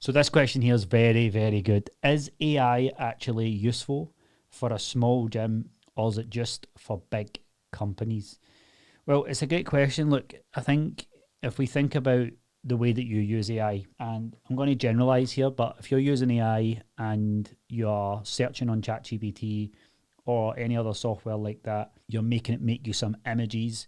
So this question here is very, very good. Is AI actually useful for a small gym, or is it just for big companies? Well, it's a great question. Look, I think if we think about the way that you use AI, and I'm going to generalize here, but if you're using AI and you're searching on ChatGPT or any other software like that, you're making it make you some images,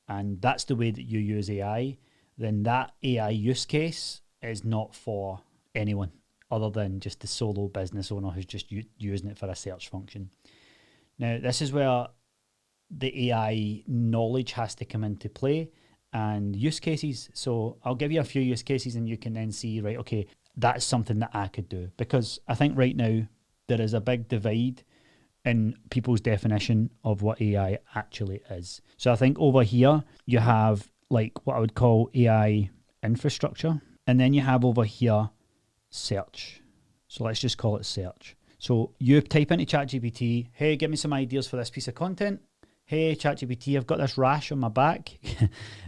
and that's the way that you use AI, then that AI use case is not for anyone other than just the solo business owner who's just using it for a search function. Now, this is where the AI knowledge has to come into play and use cases. So I'll give you a few use cases and you can then see, right, okay, that's something that I could do. Because I think right now there is a big divide in people's definition of what AI actually is. So I think over here you have like what I would call AI infrastructure. And then you have over here search. So let's just call it search. So you type into ChatGPT, hey, give me some ideas for this piece of content. Hey, ChatGPT, I've got this rash on my back.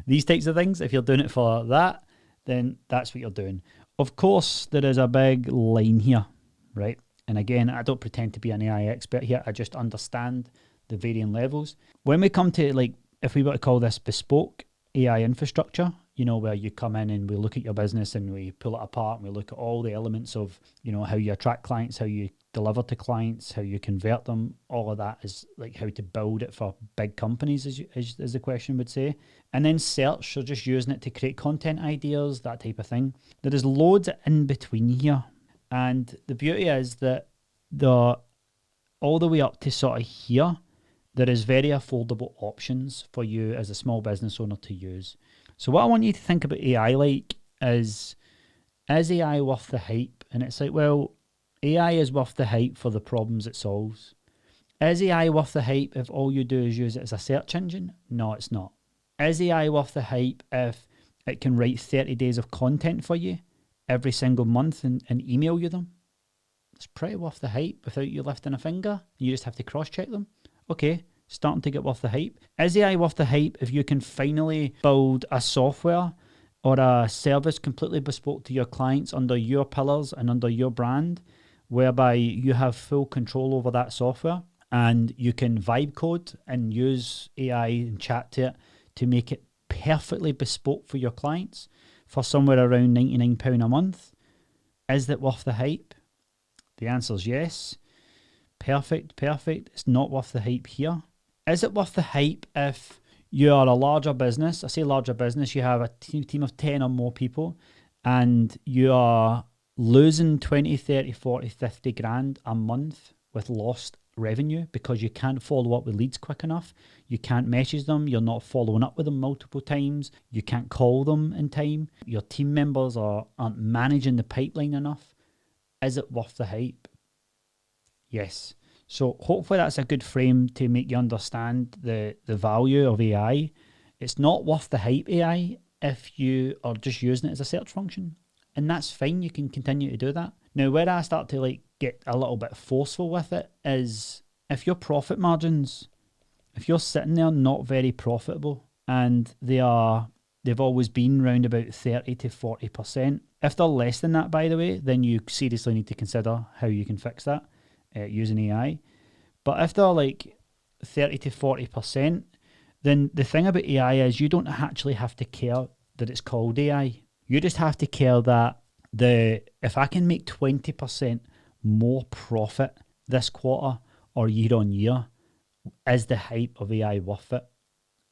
These types of things. If you're doing it for that, then that's what you're doing. Of course, there is a big line here, right? And again, I don't pretend to be an AI expert here. I just understand the varying levels. When we come to like, if we were to call this bespoke AI infrastructure, you know, where you come in and we look at your business and we pull it apart and we look at all the elements of, you know, how you attract clients, how you deliver to clients, how you convert them. All of that is like how to build it for big companies, as the question would say. And then search, so just using it to create content ideas, that type of thing. There is loads in between here. And the beauty is that all the way up to sort of here, there is very affordable options for you as a small business owner to use. So what I want you to think about AI like is AI worth the hype? And it's like, well, AI is worth the hype for the problems it solves. Is AI worth the hype if all you do is use it as a search engine? No, it's not. Is AI worth the hype if it can write 30 days of content for you every single month and email you them? It's pretty worth the hype without you lifting a finger. You just have to cross-check them. Okay, starting to get worth the hype. Is AI worth the hype if you can finally build a software or a service completely bespoke to your clients under your pillars and under your brand, whereby you have full control over that software and you can vibe code and use AI and chat to it to make it perfectly bespoke for your clients for somewhere around £99 a month? Is that worth the hype? The answer is yes. Perfect. It's not worth the hype here. Is it worth the hype if you are a larger business? I say larger business, you have a team of 10 or more people and you are losing 20, 30, 40, 50 grand a month with lost revenue because you can't follow up with leads quick enough. You can't message them. You're not following up with them multiple times. You can't call them in time. Your team members aren't managing the pipeline enough. Is it worth the hype? Yes. So hopefully that's a good frame to make you understand the value of AI. It's not worth the hype AI if you are just using it as a search function. And that's fine. You can continue to do that. Now, where I start to like get a little bit forceful with it is if your profit margins, if you're sitting there not very profitable and they've always been around about 30 to 40%. If they're less than that, by the way, then you seriously need to consider how you can fix that using AI. But if they're like 30 to 40%, then the thing about AI is you don't actually have to care that it's called AI. You just have to care that if I can make 20% more profit this quarter or year on year, is the hype of AI worth it?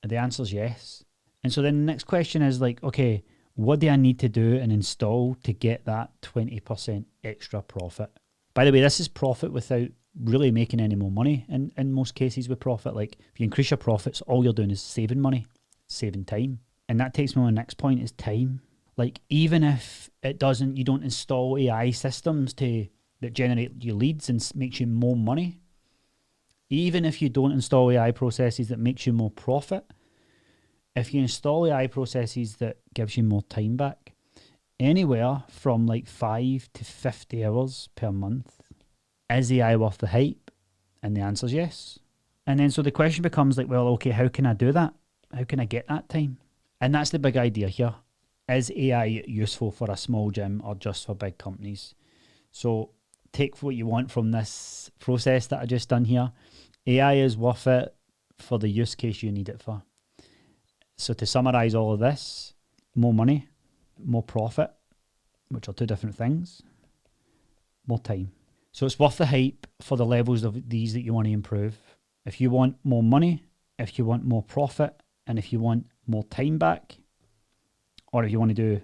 And the answer is yes. And so then the next question is like, okay, what do I need to do and install to get that 20% extra profit? By the way, this is profit without really making any more money in most cases with profit. Like if you increase your profits, all you're doing is saving money, saving time. And that takes me on the next point is time. Like even if you don't install AI systems that generate you leads and makes you more money, even if you don't install AI processes that makes you more profit, if you install AI processes that gives you more time back, anywhere from like 5 to 50 hours per month, is AI worth the hype? And the answer is yes. And then so the question becomes like, well, okay, how can I do that? How can I get that time? And that's the big idea here. Is AI useful for a small gym or just for big companies? So take what you want from this process that I just done here. AI is worth it for the use case you need it for. So to summarize all of this, more money, more profit, which are two different things, more time. So it's worth the hype for the levels of these that you want to improve. If you want more money, if you want more profit, and if you want more time back, or if you want to do,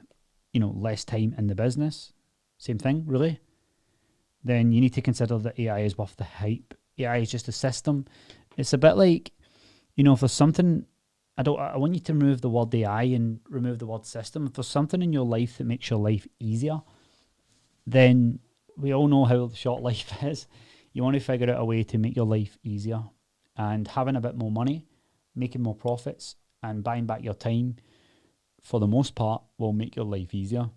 less time in the business, same thing, really, then you need to consider that AI is worth the hype. AI is just a system. It's a bit like, if there's something, I want you to remove the word AI and remove the word system. If there's something in your life that makes your life easier, then we all know how short life is. You want to figure out a way to make your life easier, and having a bit more money, making more profits, and buying back your time, for the most part, will make your life easier.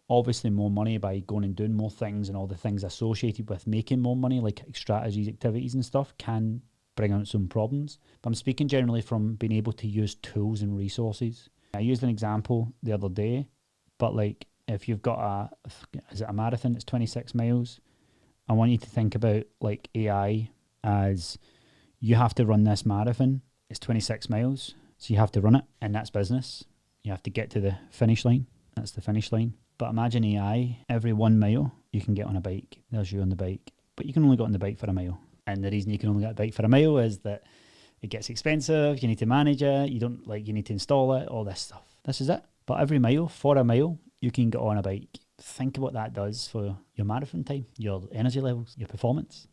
Obviously, more money by going and doing more things and all the things associated with making more money, like strategies, activities and stuff, can bring out some problems. But I'm speaking generally from being able to use tools and resources. I used an example the other day, but like if you've got a marathon, it's 26 miles. I want you to think about like AI as you have to run this marathon. It's 26 miles, so you have to run it, and that's business. You have to get to the finish line. That's the finish line. But imagine AI, every 1 mile you can get on a bike. There's you on the bike. But you can only get on the bike for a mile. And the reason you can only get a bike for a mile is that it gets expensive, you need to manage it, you need to install it, all this stuff. This is it. But every mile, for a mile, you can get on a bike. Think what that does for your marathon time, your energy levels, your performance.